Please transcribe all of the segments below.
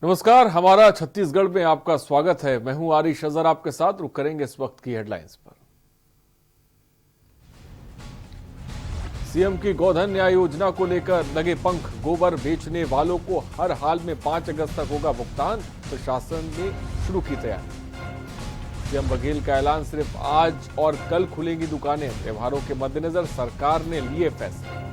नमस्कार, हमारा छत्तीसगढ़ में आपका स्वागत है। मैं हूं आरिश अजहर आपके साथ। रुक करेंगे इस वक्त की हेडलाइंस पर। सीएम की गोधन न्याय योजना को लेकर लगे पंख। गोबर बेचने वालों को हर हाल में 5 अगस्त तक होगा भुगतान। प्रशासन ने शुरू की तैयारी। सीएम बघेल का ऐलान, सिर्फ आज और कल खुलेंगी दुकानें। त्योहारों के मद्देनजर सरकार ने लिए फैसले।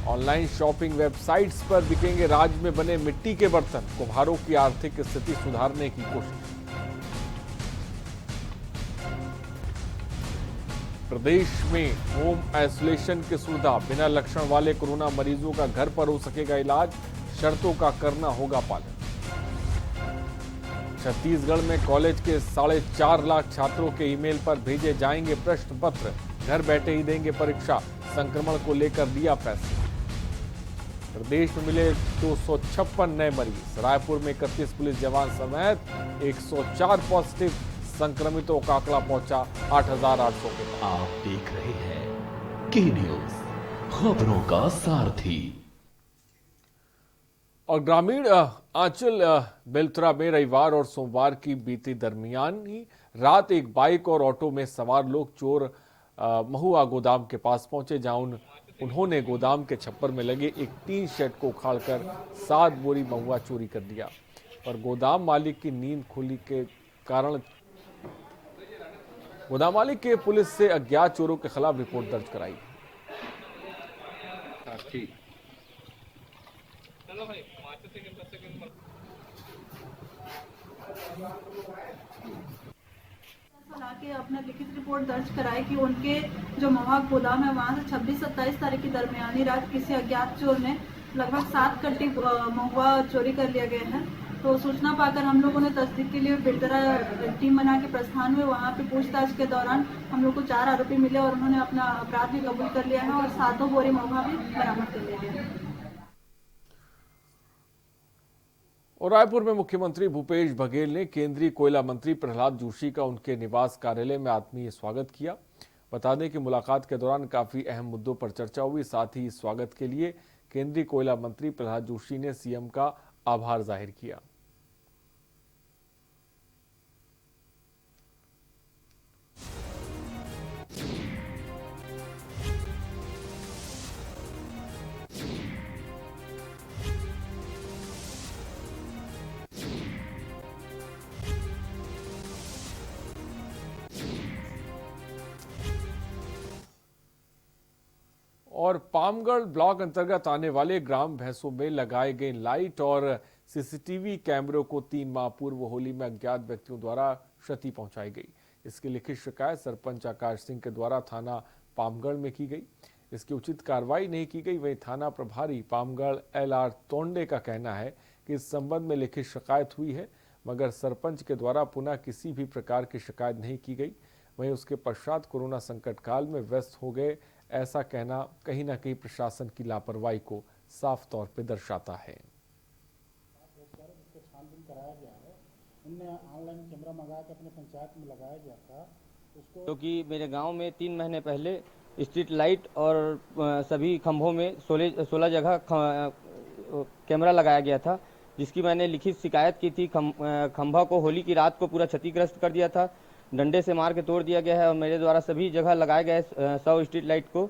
ऑनलाइन शॉपिंग वेबसाइट्स पर बिकेंगे राज्य में बने मिट्टी के बर्तन। कुम्हारों की आर्थिक स्थिति सुधारने की कोशिश। प्रदेश में होम आइसोलेशन की सुविधा। बिना लक्षण वाले कोरोना मरीजों का घर पर हो सकेगा इलाज। शर्तों का करना होगा पालन। छत्तीसगढ़ में कॉलेज के 4.5 लाख छात्रों के ईमेल पर भेजे जाएंगे प्रश्न पत्र। घर बैठे ही देंगे परीक्षा। संक्रमण को लेकर लिया फैसला। प्रदेश में मिले 256 नए मरीज। रायपुर में 31 पुलिस जवान समेत 104 पॉजिटिव। संक्रमितों का आंकड़ा पहुंचा 8,800 के पार। आप देख रहे हैं के न्यूज, खबरों का सारथी। और ग्रामीण आंचल बेलतरा में रविवार और सोमवार की बीती दरमियान ही रात एक बाइक और ऑटो में सवार लोग चोर महुआ गोदाम के पास पहुंचे, जहां उन्होंने गोदाम के छप्पर में लगे एक टीन शेड को उखाड़कर 7 बोरी महुआ चोरी कर दिया। पर गोदाम मालिक की नींद खुली के कारण गोदाम मालिक के पुलिस से अज्ञात चोरों के खिलाफ रिपोर्ट दर्ज कराई। के अपना लिखित रिपोर्ट दर्ज कराई कि उनके जो महुआ गोदाम है वहां से 26-27 तारीख की दरमियानी रात किसी अज्ञात चोर ने लगभग 7 कट्टी महुआ चोरी कर लिया गया है। तो सूचना पाकर हम लोगों ने तस्दीक के लिए बेलतरा टीम बना के प्रस्थान हुए। वहां पे पूछताछ के दौरान हम लोग को 4 आरोपी मिले और उन्होंने अपना अपराध भी कबूल कर लिया है और 7 बोरी महुआ भी बरामद कर लिया है। और रायपुर में मुख्यमंत्री भूपेश बघेल ने केंद्रीय कोयला मंत्री प्रहलाद जोशी का उनके निवास कार्यालय में आत्मीय स्वागत किया। बता दें कि मुलाकात के दौरान काफी अहम मुद्दों पर चर्चा हुई। साथ ही इस स्वागत के लिए केंद्रीय कोयला मंत्री प्रहलाद जोशी ने सीएम का आभार जाहिर किया। और पामगढ़ ब्लॉक अंतर्गत आने वाले ग्राम भैंसों में लगाए गए लाइट और सीसीटीवी कैमरों को 3 माह पूर्व होली में अज्ञात व्यक्तियों द्वारा क्षति पहुंचाई गई। इसकी लिखित शिकायत सरपंच आकाश सिंह के द्वारा थाना पामगढ़ में की गई। इसकी उचित कार्रवाई नहीं की गई। वहीं थाना प्रभारी पामगढ़ LR तोंडे का कहना है कि इस संबंध में लिखित शिकायत हुई है, मगर सरपंच के द्वारा पुनः किसी भी प्रकार की शिकायत नहीं की गई। वहीं उसके पश्चात कोरोना संकट काल में व्यस्त हो गए, ऐसा कहना कहीं ना कहीं प्रशासन की लापरवाही को साफ तौर पे दर्शाता है। छानबीन कराया गया है। उनने ऑनलाइन कैमरा मंगा के अपने पंचायत में लगाया गया था उसको, क्योंकि मेरे गांव में 3 महीने पहले स्ट्रीट लाइट और सभी खंभों में 16 जगह कैमरा लगाया गया था, जिसकी मैंने लिखित शिकायत की थी। खंभा को होली की रात को पूरा क्षतिग्रस्त कर दिया था, डंडे से मार के तोड़ दिया गया है और मेरे द्वारा सभी जगह लगाए गए 100 स्ट्रीट लाइट को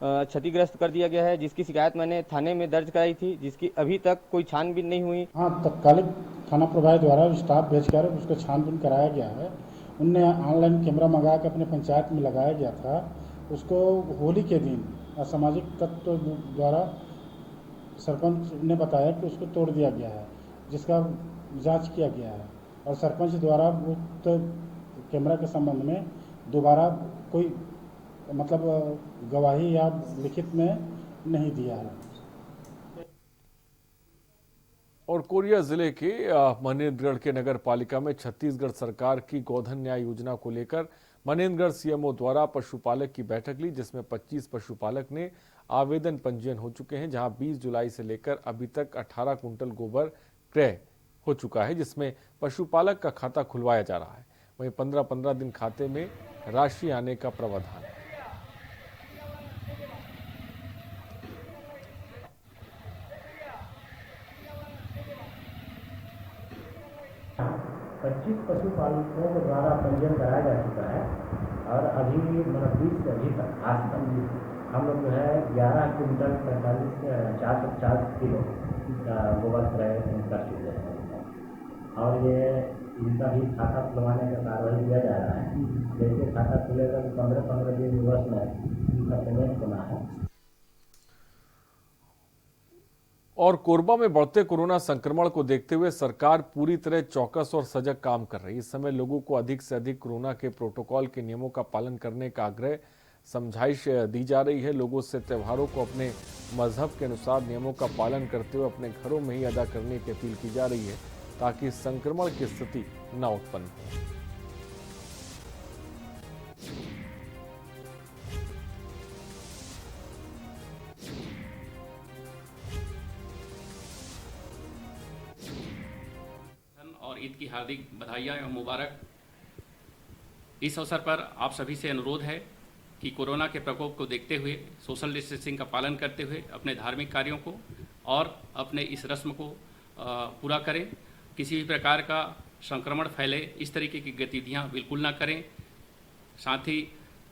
क्षतिग्रस्त कर दिया गया है, जिसकी शिकायत मैंने थाने में दर्ज कराई थी, जिसकी अभी तक कोई छानबीन नहीं हुई। हाँ, तत्कालिक थाना प्रभारी द्वारा स्टाफ भेजकर उसको छानबीन कराया गया है। उनने ऑनलाइन कैमरा मंगा के अपने पंचायत में लगाया गया था। उसको होली के दिन असामाजिक तत्व द्वारा सरपंच ने बताया कि उसको तोड़ दिया गया है, जिसका जांच किया गया है और सरपंच द्वारा कैमरा के संबंध में दोबारा कोई गवाही या लिखित में नहीं दिया है। और कोरिया जिले के मनेन्द्रगढ़ के नगर पालिका में छत्तीसगढ़ सरकार की गोधन न्याय योजना को लेकर मनेन्द्रगढ़ सीएमओ द्वारा पशुपालक की बैठक ली, जिसमें 25 पशुपालक ने आवेदन पंजीयन हो चुके हैं, जहां 20 जुलाई से लेकर अभी तक 18 कुंटल गोबर क्रय हो चुका है, जिसमें पशुपालक का खाता खुलवाया जा रहा है। वहीं 15-15 दिन खाते में राशि आने का प्रावधान है। 25 पशुपालकों के द्वारा पंजीयन कराया जा चुका है और अभी मतलब 20 से अभी तक आज तक हम लोग जो है 11 क्विंटल 450 किलो गोबर क्रय कर चुके हैं और ये इनका भी खाता खुलवाने का कार्रवाई किया जा रहा है। जैसे खाता खुलेगा तो 15-15 दिन वर्ष में इनका पेमेंट होना है। और कोरबा में बढ़ते कोरोना संक्रमण को देखते हुए सरकार पूरी तरह चौकस और सजग काम कर रही है। इस समय लोगों को अधिक से अधिक कोरोना के प्रोटोकॉल के नियमों का पालन करने का आग्रह समझाइश दी जा रही है। लोगों से त्योहारों को अपने मजहब के अनुसार नियमों का पालन करते हुए अपने घरों में ही अदा करने की अपील की जा रही है ताकि संक्रमण की स्थिति न उत्पन्न हो। और ईद की हार्दिक बधाइयाँ एवं मुबारक। इस अवसर पर आप सभी से अनुरोध है कि कोरोना के प्रकोप को देखते हुए सोशल डिस्टेंसिंग का पालन करते हुए अपने धार्मिक कार्यों को और अपने इस रस्म को पूरा करें। किसी भी प्रकार का संक्रमण फैले इस तरीके की गतिविधियां बिल्कुल ना करें। साथ ही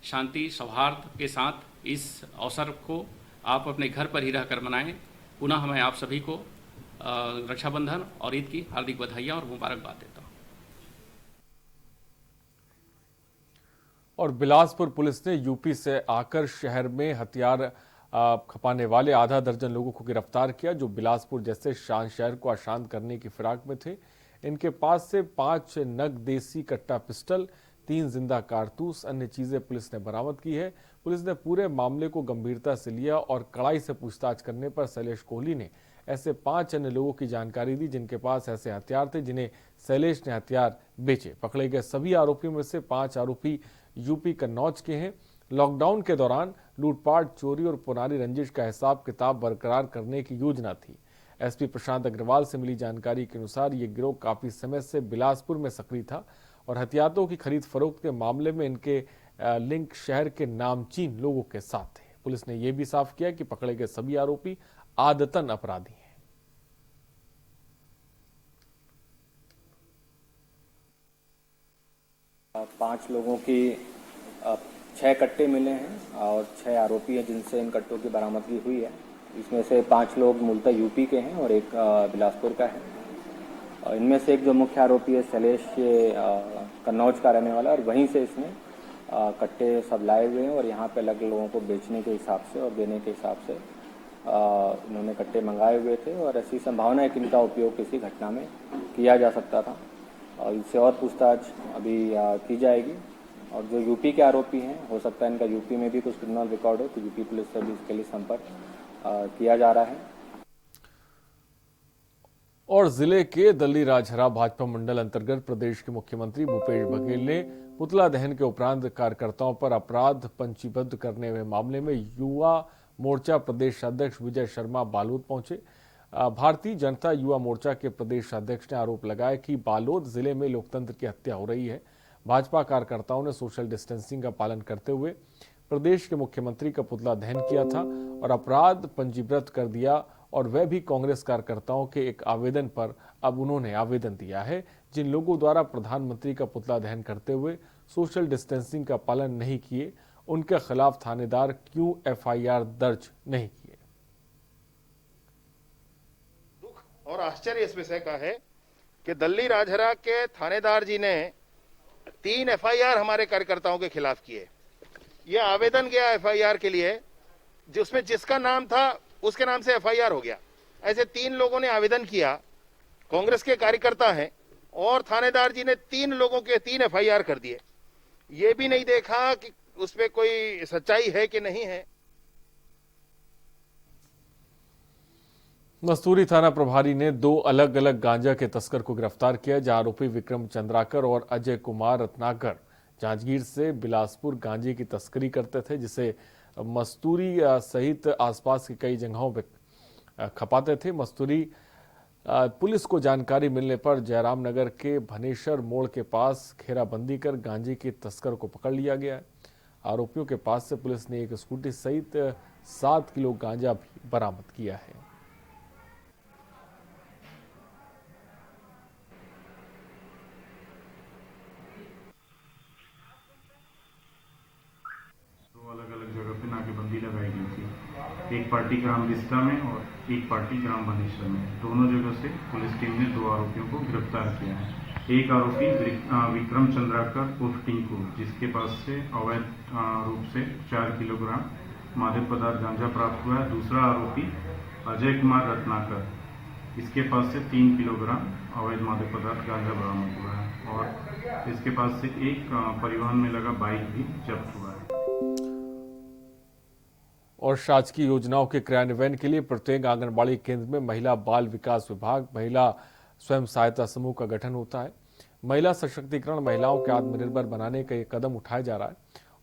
शांति सौहार्द के साथ इस अवसर को आप अपने घर पर ही रहकर मनाएं। पुनः मैं आप सभी को रक्षाबंधन और ईद की हार्दिक बधाइयाँ और मुबारकबाद देता हूँ। और बिलासपुर पुलिस ने यूपी से आकर शहर में हथियार खपाने वाले आधा दर्जन लोगों को गिरफ्तार किया जो बिलासपुर जैसे शांत शहर को अशांत करने की फिराक में थे। इनके पास से 5 नग देसी कट्टा पिस्टल, 3 जिंदा कारतूस, अन्य चीजें पुलिस ने बरामद की है। पुलिस ने पूरे मामले को गंभीरता से लिया और कड़ाई से पूछताछ करने पर शैलेश कोहली ने ऐसे 5 अन्य लोगों की जानकारी दी जिनके पास ऐसे हथियार थे जिन्हें शैलेश ने हथियार बेचे। पकड़े गए सभी आरोपियों में से 5 आरोपी यूपी कन्नौज के हैं। लॉकडाउन के दौरान लूटपाट, चोरी और पुरानी रंजिश का हिसाब किताब बरकरार करने की योजना थी। एसपी प्रशांत अग्रवाल से मिली जानकारी के अनुसार ये गिरोह काफी समय से बिलासपुर में सक्रिय था और हथियारों की खरीद फरोख्त के मामले में इनके लिंक शहर के नामचीन लोगों के साथ थे। पुलिस ने यह भी साफ किया कि पकड़े गए सभी आरोपी आदतन अपराधी हैं। पांच लोगों की 6 कट्टे मिले हैं और 6 आरोपी हैं जिनसे इन कट्टों की बरामदगी हुई है। इसमें से 5 लोग मूलतः यूपी के हैं और एक बिलासपुर का है। इनमें से एक जो मुख्य आरोपी है शैलेश, ये कन्नौज का रहने वाला और वहीं से इसने कट्टे सब लाए हुए हैं और यहाँ पे अलग लोगों को बेचने के हिसाब से और देने के हिसाब से इन्होंने कट्टे मंगाए हुए थे और ऐसी संभावना है कि इनका उपयोग किसी घटना में किया जा सकता था और इससे और पूछताछ अभी की जाएगी। और जो यूपी के आरोपी हैं, हो सकता है इनका यूपी में भी कुछ क्रिमिनल रिकॉर्ड हो तो यूपी पुलिस से भी इसके लिए संपर्क किया जा रहा है। और जिले के दल्ली राजहरा भाजपा मंडल अंतर्गत प्रदेश के मुख्यमंत्री भूपेश बघेल ने पुतला दहन के उपरांत कार्यकर्ताओं पर अपराध पंजीबद्ध करने हुए मामले में युवा मोर्चा प्रदेश अध्यक्ष विजय शर्मा बालोद पहुंचे। भारतीय जनता युवा मोर्चा के प्रदेश अध्यक्ष ने आरोप लगाया कि बालोद जिले में लोकतंत्र की हत्या हो रही है। भाजपा कार्यकर्ताओं ने सोशल डिस्टेंसिंग का पालन करते हुए प्रदेश के मुख्यमंत्री का पुतला दहन किया था और अपराध पंजीबद्ध कर दिया और वह भी कांग्रेस कार्यकर्ताओं के एक आवेदन पर। अब उन्होंने आवेदन दिया है जिन लोगों द्वारा प्रधानमंत्री का पुतला दहन करते हुए सोशल डिस्टेंसिंग का पालन नहीं किए उनके खिलाफ थानेदार क्यों एफआईआर दर्ज नहीं किए। दुख और आश्चर्य इस विषय का है कि दल्ली राजहरा के थानेदार जी ने 3 एफआईआर हमारे कार्यकर्ताओं के खिलाफ किए। यह आवेदन गया एफआईआर के लिए जिसमें जिसका नाम था उसके नाम से एफआईआर हो गया। ऐसे 3 लोगों ने आवेदन किया, कांग्रेस के कार्यकर्ता हैं और थानेदार जी ने 3 लोगों के 3 एफआईआर कर दिए। ये भी नहीं देखा कि उसमें कोई सच्चाई है कि नहीं है। मस्तूरी थाना प्रभारी ने 2 अलग अलग गांजा के तस्कर को गिरफ्तार किया जहां आरोपी विक्रम चंद्राकर और अजय कुमार रत्नाकर जांजगीर से बिलासपुर गांजे की तस्करी करते थे जिसे मस्तूरी सहित आसपास की कई जगहों पर खपाते थे। मस्तूरी पुलिस को जानकारी मिलने पर जयराम नगर के भनेश्वर मोड़ के पास घेराबंदी कर गांजे के तस्कर को पकड़ लिया गया है। आरोपियों के पास से पुलिस ने एक स्कूटी सहित 7 किलो गांजा भी बरामद किया है। एक पार्टी ग्राम बिस्टा में और एक पार्टी ग्राम बनेश्वर में। दोनों जगह से पुलिस टीम ने 2 आरोपियों को गिरफ्तार किया है। एक आरोपी विक्रम चंद्राकर उर्फ टिंकू, जिसके पास से अवैध रूप से 4 किलोग्राम मादक पदार्थ गांजा प्राप्त हुआ है। दूसरा आरोपी अजय कुमार रत्नाकर, इसके पास से 3 किलोग्राम अवैध मादक पदार्थ गांजा बरामद हुआ है और इसके पास से एक परिवहन में लगा बाइक भी जब्त हुआ है। और शासकीय योजनाओं के क्रियान्वयन के लिए प्रत्येक आंगनबाड़ी केंद्र में महिला बाल विकास विभाग, महिला स्वयं सहायता समूह का गठन होता है। महिला सशक्तिकरण, महिलाओं के आत्मनिर्भर बनाने का ये कदम उठाया जा रहा है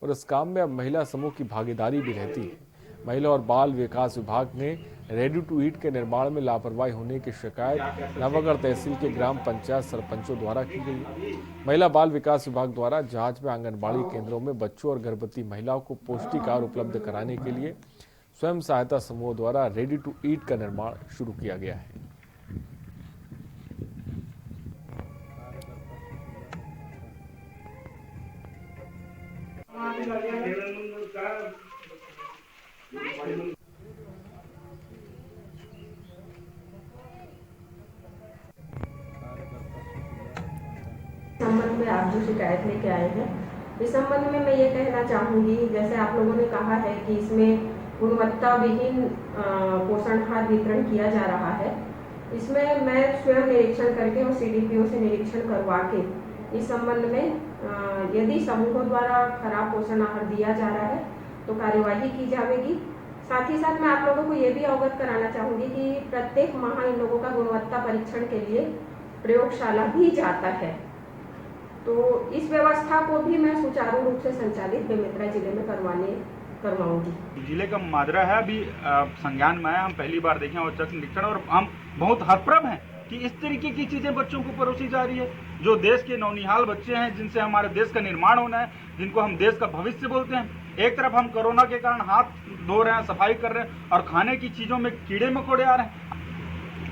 और इस काम में अब महिला समूह की भागीदारी भी रहती है। महिला और बाल विकास विभाग ने रेडी टू ईट के निर्माण में लापरवाही होने की शिकायत नवागढ़ तहसील के ग्राम पंचायत सरपंचों द्वारा की गई। महिला बाल विकास विभाग द्वारा जांच में आंगनबाड़ी केंद्रों में बच्चों और गर्भवती महिलाओं को पौष्टिक आहार उपलब्ध कराने के लिए स्वयं सहायता समूह द्वारा रेडी टू ईट का निर्माण शुरू किया गया है। संबंध में आप जो शिकायत लेके आए हैं, इस संबंध में मैं ये कहना चाहूँगी, जैसे आप लोगों ने कहा है कि इसमें गुणवत्ता विहीन पोषण आहार वितरण किया जा रहा है। इसमें मैं स्वयं निरीक्षण करके और CDPO से निरीक्षण करवा के इस संबंध में यदि समूहों द्वारा खराब पोषण आहार दिया जा रहा है तो कार्यवाही की जाएगी। साथ ही साथ मैं आप लोगों को ये भी अवगत कराना चाहूँगी कि प्रत्येक माह इन लोगों का गुणवत्ता परीक्षण के लिए प्रयोगशाला भी जाता है, तो इस व्यवस्था को भी मैं सुचारू रूप से संचालित बेमेतरा जिले में करवाऊंगी। जिले का माजरा है अभी संज्ञान में है। हम पहली बार देखे औचक निरीक्षण और हम बहुत हतप्रभ हैं कि इस तरीके की चीजें बच्चों को परोसी जा रही है। जो देश के नौनिहाल बच्चे हैं, जिनसे हमारे देश का निर्माण होना है, जिनको हम देश का भविष्य बोलते हैं, एक तरफ हम कोरोना के कारण हाथ धो रहे हैं, सफाई कर रहे हैं और खाने की चीजों में कीड़े मकोड़े आ रहे हैं।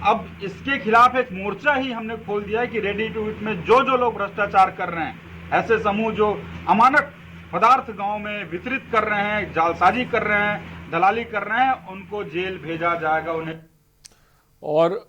अब इसके खिलाफ एक मोर्चा ही हमने खोल दिया है कि रेडी टू ईट में जो लोग भ्रष्टाचार कर रहे हैं, ऐसे समूह जो अमानक पदार्थ गांव में वितरित कर रहे हैं, जालसाजी कर रहे हैं, दलाली कर रहे हैं, उनको जेल भेजा जाएगा उन्हें। और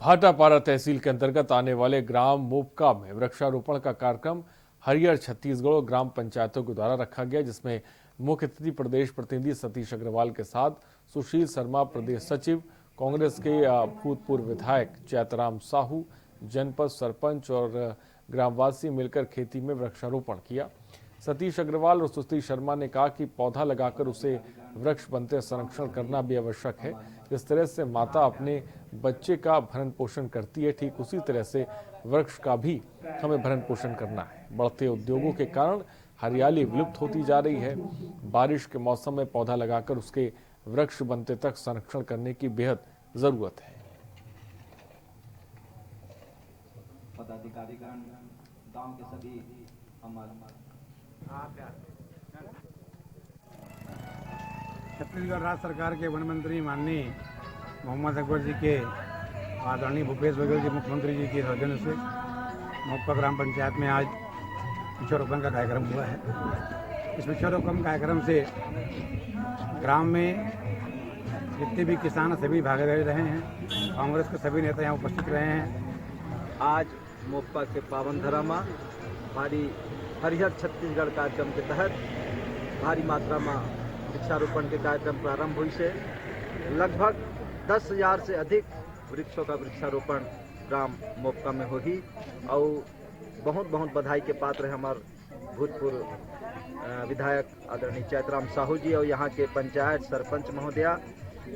भाटापारा तहसील के अंतर्गत आने वाले ग्राम मोपका में वृक्षारोपण का कार्यक्रम हरियर छत्तीसगढ़ और ग्राम पंचायतों के द्वारा रखा गया, जिसमें मुख्य अतिथि प्रदेश प्रतिनिधि सतीश अग्रवाल के साथ सुशील शर्मा, प्रदेश सचिव, कांग्रेस के भूतपूर्व विधायक चैतराम साहू, जनपद सरपंच और ग्रामवासी मिलकर खेती में वृक्षारोपण किया। सतीश अग्रवाल और सुशील शर्मा ने कहा कि पौधा लगाकर उसे वृक्ष बनते संरक्षण करना भी आवश्यक है। जिस तरह से माता अपने बच्चे का भरण पोषण करती है, ठीक उसी तरह से वृक्ष का भी हमें भरण पोषण करना है। बढ़ते उद्योगों के कारण हरियाली विलुप्त होती जा रही है। बारिश के मौसम में पौधा लगाकर उसके वृक्ष बनते तक संरक्षण करने की बेहद जरूरत है। पदाधिकारीगण, गांव के सभी छत्तीसगढ़ राज्य सरकार के वन मंत्री माननीय मोहम्मद अकबर जी के आदरणीय भूपेश बघेल जी मुख्यमंत्री जी के सौजन्य से मोपका ग्राम पंचायत में आज वृक्षारोपण का कार्यक्रम हुआ है। इस वृक्षारोपण कार्यक्रम से ग्राम में जितने भी किसान सभी भागीदारी रहे हैं। कांग्रेस के सभी नेता यहाँ उपस्थित रहे हैं। आज मोपका के पावन धरा में भारी हरिहर छत्तीसगढ़ कार्यक्रम के तहत भारी मात्रा में वृक्षारोपण के कार्यक्रम प्रारंभ हुई से लगभग 10,000 से अधिक वृक्षों का वृक्षारोपण ग्राम मोपका में होगी। और बहुत बहुत बधाई के पात्र है हमारे भूतपूर्व विधायक आदरणीय चैतराम साहू जी और यहाँ के पंचायत सरपंच महोदया,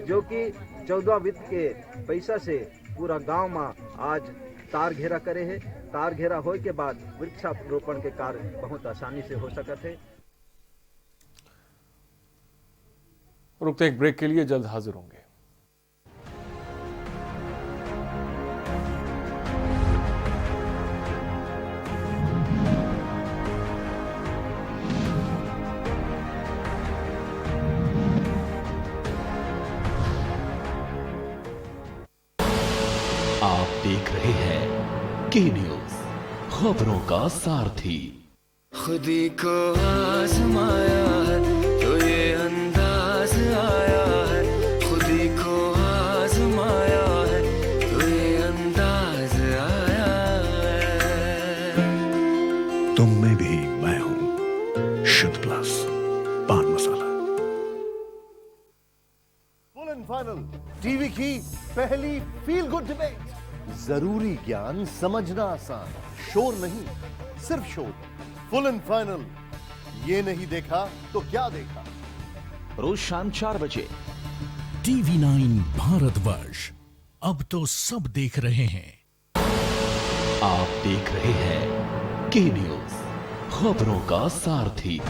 जो कि 14 वित्त के पैसा से पूरा गांव में आज तार घेरा करे है। तार घेरा होने के बाद वृक्षारोपण के कार्य बहुत आसानी से हो सकते है। रुकते एक ब्रेक के लिए, जल्द हाजिर होंगे। आप देख रहे हैं के न्यूज, खबरों का सारथी। खुदी को आजमाया है तो ये अंदाज आया है, पहली फील गुड डिबेट। जरूरी ज्ञान समझना आसान, शोर नहीं सिर्फ शोर। फुल एंड फाइनल, ये नहीं देखा तो क्या देखा। रोज शाम 4 बजे TV9 भारतवर्ष, अब तो सब देख रहे हैं। आप देख रहे हैं के न्यूज, खबरों का सारथी।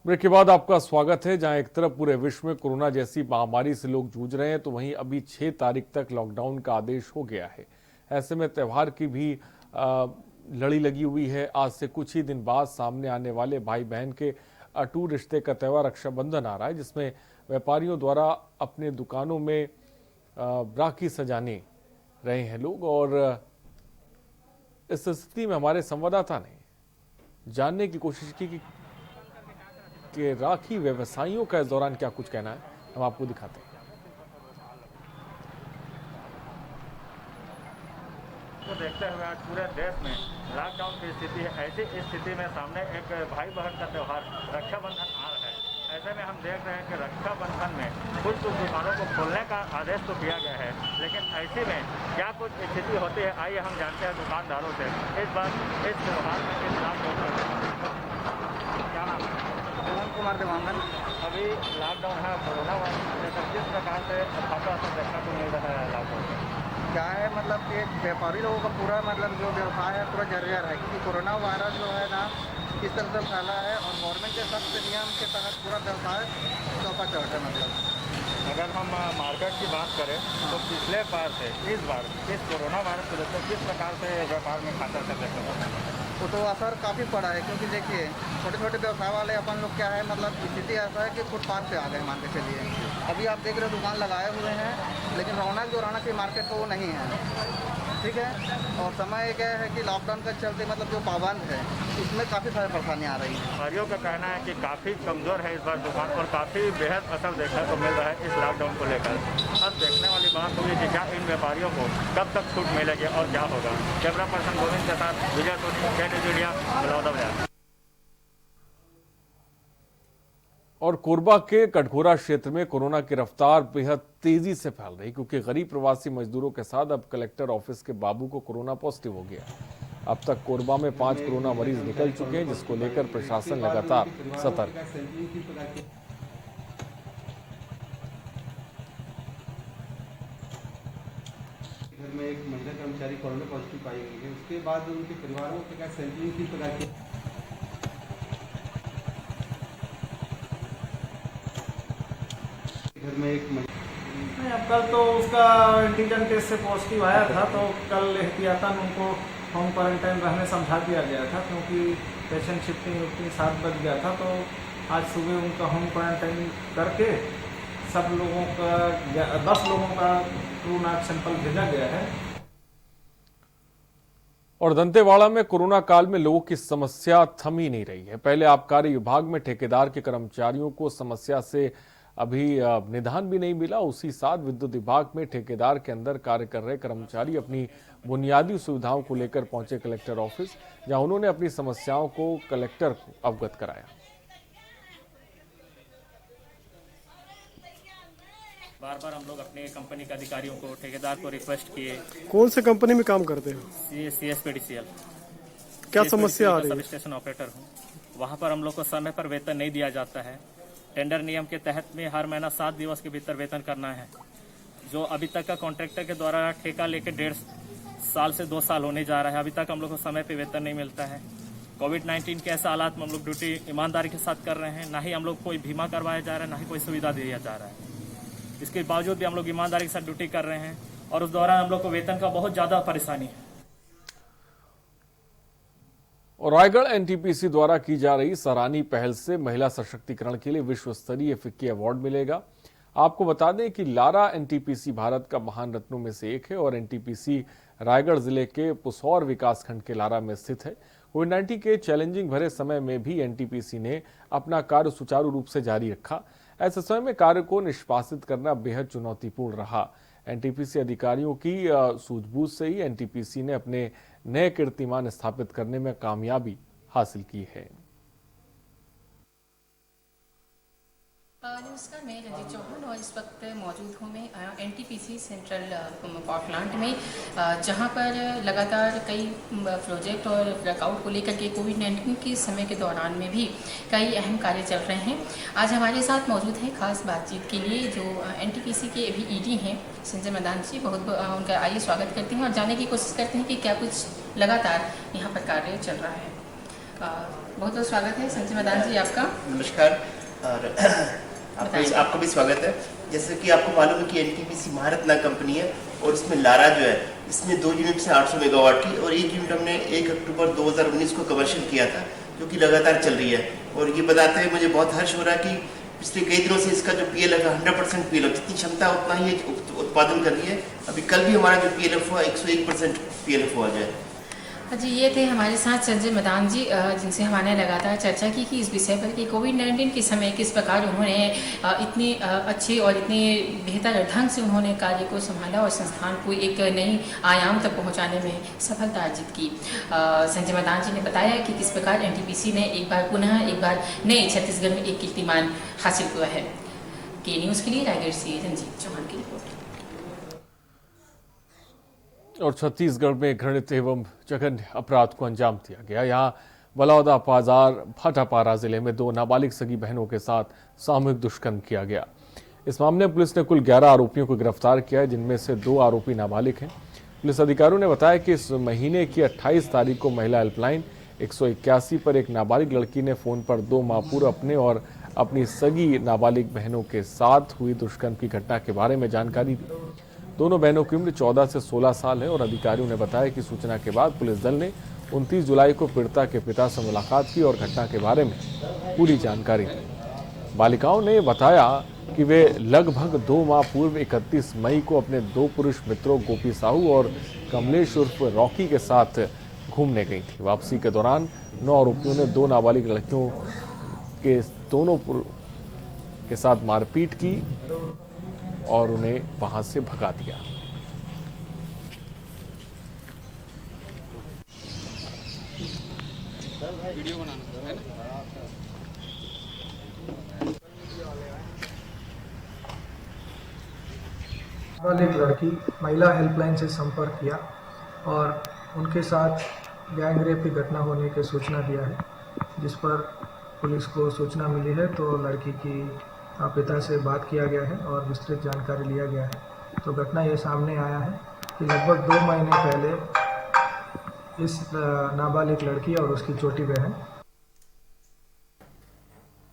ब्रेक के बाद आपका स्वागत है। जहां एक तरफ पूरे विश्व में कोरोना जैसी महामारी से लोग जूझ रहे हैं, तो वहीं अभी 6 तारीख तक लॉकडाउन का आदेश हो गया है। ऐसे में त्यौहार की भी लड़ी लगी हुई है। आज से कुछ ही दिन बाद सामने आने वाले भाई बहन के अटूट रिश्ते का त्यौहार रक्षाबंधन आ रहा है, जिसमें व्यापारियों द्वारा अपने दुकानों में राखी सजाने रहे हैं लोग। और इस स्थिति में हमारे संवाददाता ने जानने की कोशिश की कि राखी व्यवसायियों का इस दौरान क्या कुछ कहना है। हम आपको दिखाते हैं। को देखते हुए आज पूरे देश में लॉकडाउन की स्थिति है। ऐसी स्थिति में सामने एक भाई बहन का त्यौहार रक्षाबंधन आ रहा है। ऐसे में हम देख रहे हैं कि रक्षाबंधन में कुछ दुकानों को खोलने का आदेश तो किया गया है, लेकिन ऐसे में क्या कुछ स्थिति होती है, आइए हम जानते हैं दुकानदारों से। इस बार इस त्यौहार में किस नाम क्या नाम है? कुमार देवांगन। अभी लॉकडाउन है, कोरोना वायरस किस प्रकार से खासा असर देखने को मिल रहा है लॉकडाउन में? क्या है मतलब कि व्यापारी लोगों का पूरा मतलब जो व्यवसाय है पूरा जर्जर है, क्योंकि कोरोना वायरस जो है ना किस तरह से फैला है और गवर्नमेंट के सख्त नियम के तहत पूरा व्यवसाय चौपट है। मतलब अगर हम मार्केट की बात करें तो पिछले बार से इस बार इस कोरोना वायरस को देखते किस प्रकार से व्यापार में खाता असर देखने को मिला? तो असर काफ़ी पड़ा है, क्योंकि देखिए छोटे छोटे व्यवसाय वाले अपन लोग क्या है मतलब स्थिति ऐसा है कि फुटपाथ पे आ गए मान के चलिए। अभी आप देख रहे हो दुकान लगाए हुए हैं, लेकिन रौनक जो रौनक की मार्केट को वो नहीं है, ठीक है। और समय क्या है कि लॉकडाउन के चलते मतलब जो पाबंद है इसमें काफ़ी सारी परेशानियाँ आ रही हैं। व्यापारियों का कहना है कि काफ़ी कमज़ोर है इस बार दुकान और काफ़ी बेहद असर देखने को मिल रहा है इस लॉकडाउन को लेकर। अब देखने वाली बात होगी कि क्या इन व्यापारियों को कब तक छूट मिलेगी और क्या होगा। कैमरा पर्सन गोविंद के साथ विजय सोनी, इंडिया, बलौदाबाजार। और कोरबा के कटघोरा क्षेत्र में कोरोना की रफ्तार बेहद तेजी से फैल रही, क्योंकि गरीब प्रवासी मजदूरों के साथ अब कलेक्टर ऑफिस के बाबू को कोरोना पॉजिटिव हो गया। अब तक कोरबा में 5 कोरोना मरीज निकल चुके हैं, जिसको लेकर प्रशासन लगातार सतर्क है। घर में एक महिला कर्मचारी कोरोना पॉजिटिव पाई गई है, उसके बाद उनके परिवारों के क्या सैंपलिंग किस प्रकार की? घर में एक कल तो उसका एंटीजन टेस्ट से पॉजिटिव आया था, तो कल एहतियातन उनको होम क्वारंटाइन रहने समझा दिया गया था, क्योंकि पेशेंट शिफ्टिंग 7 बज गया था। तो आज सुबह उनका होम क्वारंटाइन करके सब लोगों का 10 लोगों का ट्रू नाक सैंपल भेजा गया है। और दंतेवाड़ा में कोरोना काल में लोगों की समस्या थम ही नहीं रही है। पहले आबकारी विभाग में ठेकेदार के कर्मचारियों को समस्या से अभी निदान भी नहीं मिला। उसी साथ विद्युत विभाग में ठेकेदार के अंदर कार्य कर रहे कर्मचारी अपनी बुनियादी सुविधाओं को लेकर पहुंचे कलेक्टर ऑफिस, जहां उन्होंने अपनी समस्याओं को कलेक्टर को अवगत कराया। बार बार हम लोग अपने कंपनी के अधिकारियों को, ठेकेदार को रिक्वेस्ट किए। कौन से कंपनी में काम करते हो? CSPDCL। क्या समस्या आ रही है? सब स्टेशन ऑपरेटर हूँ। वहाँ पर हम लोग को समय पर वेतन नहीं दिया जाता है। टेंडर नियम के तहत में हर महीना 7 दिवस के भीतर वेतन करना है। जो अभी तक का कॉन्ट्रैक्टर के द्वारा ठेका लेके 1.5 साल से 2 साल होने जा रहा है, अभी तक हम लोग को समय पे वेतन नहीं मिलता है। कोविड-19 के ऐसे हालात में हम लोग ड्यूटी ईमानदारी के साथ कर रहे हैं। ना ही हम लोग कोई बीमा करवाया जा रहा है, ना ही कोई सुविधा दिया जा रहा है। इसके बावजूद भी हम लोग ईमानदारी के साथ ड्यूटी कर रहे हैं और उस दौरान हम लोग को वेतन का बहुत ज़्यादा परेशानी है। और रायगढ़ एनटीपीसी द्वारा की जा रही सराहनीय पहल से महिला सशक्तिकरण के लिए विश्व स्तरीय फिक्की अवार्ड मिलेगा। आपको बता दें कि लारा एनटीपीसी भारत का महान रत्नों में से एक है और एनटीपीसी रायगढ़ जिले के पुसौर विकासखंड के लारा में स्थित है। कोविड-19 के चैलेंजिंग भरे समय में भी एनटीपीसी ने अपना कार्य सुचारू रूप से जारी रखा। ऐसे समय में कार्य को निष्पादित करना बेहद चुनौतीपूर्ण रहा। एनटीपीसी अधिकारियों की सूझबूझ से ही एनटीपीसी ने अपने नए कीर्तिमान स्थापित करने में कामयाबी हासिल की है। नमस्कार, मैं रंजीत चौहान और इस वक्त मौजूद हूँ मैं एनटीपीसी सेंट्रल पावर प्लांट में, जहाँ पर लगातार कई प्रोजेक्ट और वर्कआउट को लेकर के कोविड-19 के समय के दौरान में भी कई अहम कार्य चल रहे हैं। आज हमारे साथ मौजूद हैं खास बातचीत के लिए जो एनटीपीसी के अभी ईडी हैं संजय मैदान जी। बहुत उनका आइए स्वागत करते हैं और जानने की कोशिश करते हैं कि क्या कुछ लगातार यहाँ पर कार्य चल रहा है। बहुत बहुत स्वागत है संजय मैदान जी आपका। नमस्कार और आपका भी स्वागत है। जैसे कि आपको मालूम है कि एनटीपीसी महारत्ना कंपनी है और इसमें लारा जो है इसमें 2 यूनिट्स हैं 800 मेगावाट की, और 1 यूनिट हमने 1 अक्टूबर 2019 को कमर्शियल किया था, जो कि लगातार चल रही है। और ये बताते हुए मुझे बहुत हर्ष हो रहा है कि पिछले कई दिनों से इसका जो पीएलएफ है 100% पीएलएफ, जितनी क्षमता उतना ही उत्पादन कर रही है। अभी कल भी हमारा जो पीएलएफ हुआ 101% पीएलएफ हुआ जाए। जी, ये थे हमारे साथ संजय मैदान जी, जिनसे हमारे लगातार चर्चा की कि इस विषय पर कि कोविड-19 के समय किस प्रकार उन्होंने इतने अच्छे और इतने बेहतर ढंग से उन्होंने कार्य को संभाला और संस्थान को एक नई आयाम तक पहुंचाने में सफलता अर्जित की। संजय मैदान जी ने बताया कि किस प्रकार एनटीपीसी ने एक बार नए छत्तीसगढ़ में एक कीर्तिमान हासिल किया है। के न्यूज़ के लिए रायगढ़ से रंजीत चौहान की रिपोर्ट। और छत्तीसगढ़ में घृणित एवं जघन्य अपराध को अंजाम दिया गया। यहाँ बलौदा बाजार भाटापारा जिले में 2 नाबालिग सगी बहनों के साथ सामूहिक दुष्कर्म किया गया। इस मामले में पुलिस ने कुल 11 आरोपियों को गिरफ्तार किया है, जिनमें से 2 आरोपी नाबालिग हैं। पुलिस अधिकारियों ने बताया कि इस महीने की 28 तारीख को महिला हेल्पलाइन 181 पर एक नाबालिग लड़की ने फोन पर 2 माह पूर्व अपने और अपनी सगी नाबालिग बहनों के साथ हुई दुष्कर्म की घटना के बारे में जानकारी दी। दोनों बहनों की उम्र 14 से 16 साल है और अधिकारियों ने बताया कि सूचना के बाद पुलिस दल ने 29 जुलाई को पीड़िता के पिता से मुलाकात की और घटना के बारे में पूरी जानकारी दी। बालिकाओं ने बताया कि वे लगभग 2 माह पूर्व 31 मई को अपने 2 पुरुष मित्रों गोपी साहू और कमलेश उर्फ रॉकी के साथ घूमने गई थी। वापसी के दौरान 9 आरोपियों ने 2 नाबालिग लड़कियों के दोनों के साथ मारपीट की और उन्हें वहां से भगा दिया। एक लड़की महिला हेल्पलाइन से संपर्क किया और उनके साथ गैंग रेप की घटना होने की सूचना दिया है, जिस पर पुलिस को सूचना मिली है तो लड़की की पिता से बात किया गया है और विस्तृत जानकारी लिया गया है। तो घटना ये सामने आया है कि लगभग 2 महीने पहले इस नाबालिग लड़की और उसकी छोटी बहन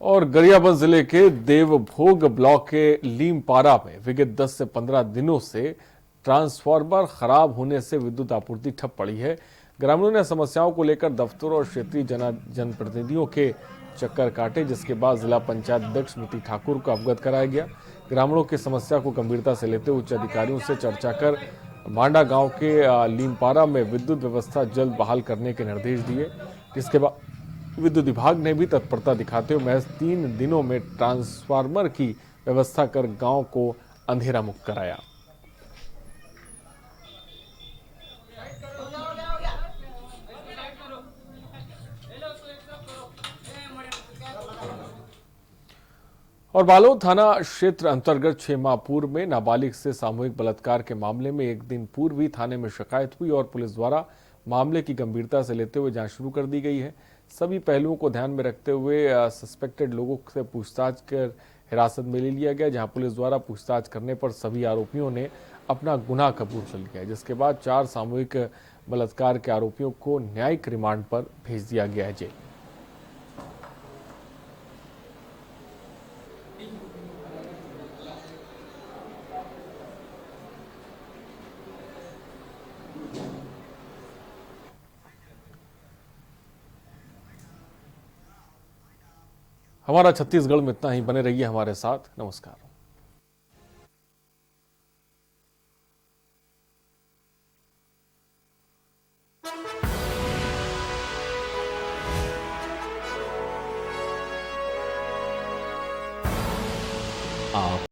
और गरियाबंद जिले के देवभोग ब्लॉक के लीमपारा में विगत 10 से 15 दिनों से ट्रांसफार्मर खराब होने से विद्युत आपूर्ति ठप पड़ी है। ग्रामीणों ने समस्याओं को लेकर दफ्तरों और क्षेत्रीय जनप्रतिनिधियों के चक्कर काटे, जिसके बाद जिला पंचायत अध्यक्ष स्मृति ठाकुर को अवगत कराया गया। ग्रामीणों की समस्या को गंभीरता से लेते उच्च अधिकारियों से चर्चा कर मांडा गांव के लीमपारा में विद्युत व्यवस्था जल्द बहाल करने के निर्देश दिए, जिसके बाद विद्युत विभाग ने भी तत्परता दिखाते हुए महज 3 दिनों में ट्रांसफार्मर की व्यवस्था कर गांव को अंधेरा मुक्त कराया। और बालोद थाना क्षेत्र अंतर्गत छेमापुर में नाबालिग से सामूहिक बलात्कार के मामले में एक दिन पूर्व ही थाने में शिकायत हुई और पुलिस द्वारा मामले की गंभीरता से लेते हुए जांच शुरू कर दी गई है। सभी पहलुओं को ध्यान में रखते हुए सस्पेक्टेड लोगों से पूछताछ कर हिरासत में ले लिया गया, जहां पुलिस द्वारा पूछताछ करने पर सभी आरोपियों ने अपना गुनाह कबूल कर लिया, जिसके बाद 4 सामूहिक बलात्कार के आरोपियों को न्यायिक रिमांड पर भेज दिया गया है जेल। हमारा छत्तीसगढ़ में इतना ही। बने रहिए हमारे साथ। नमस्कार। आप